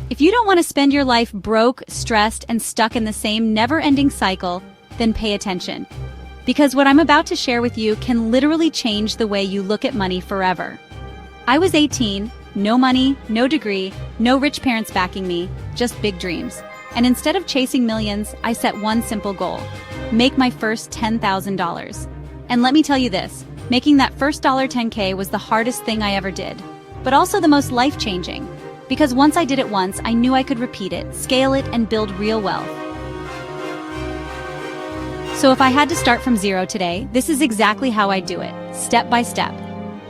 If you don't want to spend your life broke, stressed, and stuck in the same never-ending cycle, then pay attention. Because what I'm about to share with you can literally change the way you look at money forever. I was 18, no money, no degree, no rich parents backing me, just big dreams. And instead of chasing millions, I set one simple goal: make my first $10,000. And let me tell you this, making that first $10K was the hardest thing I ever did, but also the most life-changing. Because once I did it once, I knew I could repeat it, scale it, and build real wealth. So if I had to start from zero today, this is exactly how I do it, step by step.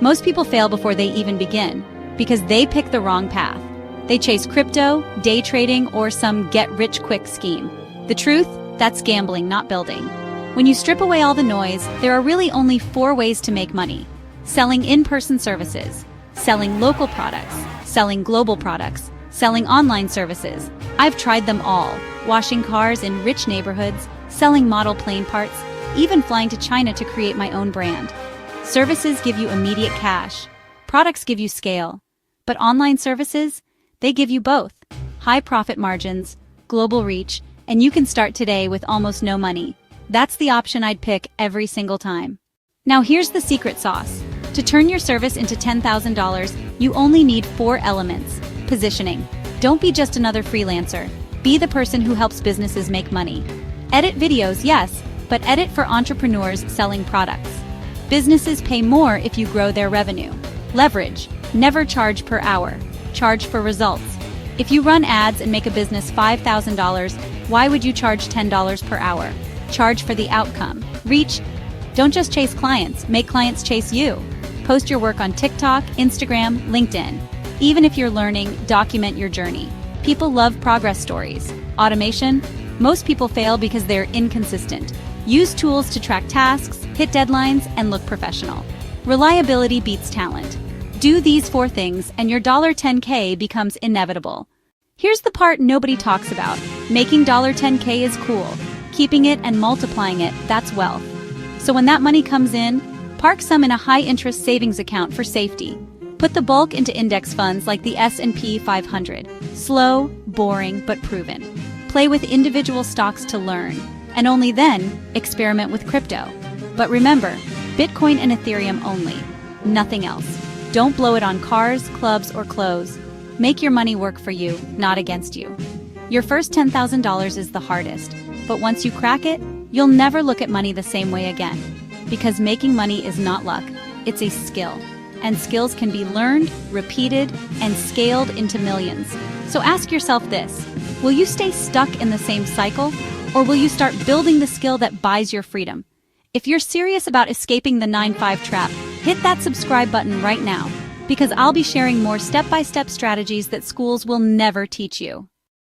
Most people fail before they even begin, because they pick the wrong path. They chase crypto, day trading, or some get-rich-quick scheme. The truth? That's gambling, not building. When you strip away all the noise, there are really only 4 ways to make money: selling in-person services, selling local products, selling global products, selling online services. I've tried them all, washing cars in rich neighborhoods, selling model plane parts, even flying to China to create my own brand. Services give you immediate cash. Products give you scale. But online services? They give you both. High profit margins, global reach, and you can start today with almost no money. That's the option I'd pick every single time. Now here's the secret sauce. To turn your service into $10,000, you only need 4 elements. Positioning. Don't be just another freelancer. Be the person who helps businesses make money. Edit videos, yes, but edit for entrepreneurs selling products. Businesses pay more if you grow their revenue. Leverage. Never charge per hour. Charge for results. If you run ads and make a business $5,000, why would you charge $10 per hour? Charge for the outcome. Reach. Don't just chase clients, make clients chase you. Post your work on TikTok, Instagram, LinkedIn. Even if you're learning, document your journey. People love progress stories. Automation. Most people fail because they're inconsistent. Use tools to track tasks, hit deadlines, and look professional. Reliability beats talent. Do these 4 things and your $10K becomes inevitable. Here's the part nobody talks about. Making $10K is cool. Keeping it and multiplying it, that's wealth. So when that money comes in, park some in a high-interest savings account for safety. Put the bulk into index funds like the S&P 500. Slow, boring, but proven. Play with individual stocks to learn, and only then, experiment with crypto. But remember, Bitcoin and Ethereum only, nothing else. Don't blow it on cars, clubs, or clothes. Make your money work for you, not against you. Your first $10,000 is the hardest, but once you crack it, you'll never look at money the same way again. Because making money is not luck, it's a skill. And skills can be learned, repeated, and scaled into millions. So ask yourself this: will you stay stuck in the same cycle, or will you start building the skill that buys your freedom? If you're serious about escaping the 9-5 trap, hit that subscribe button right now, because I'll be sharing more step-by-step strategies that schools will never teach you.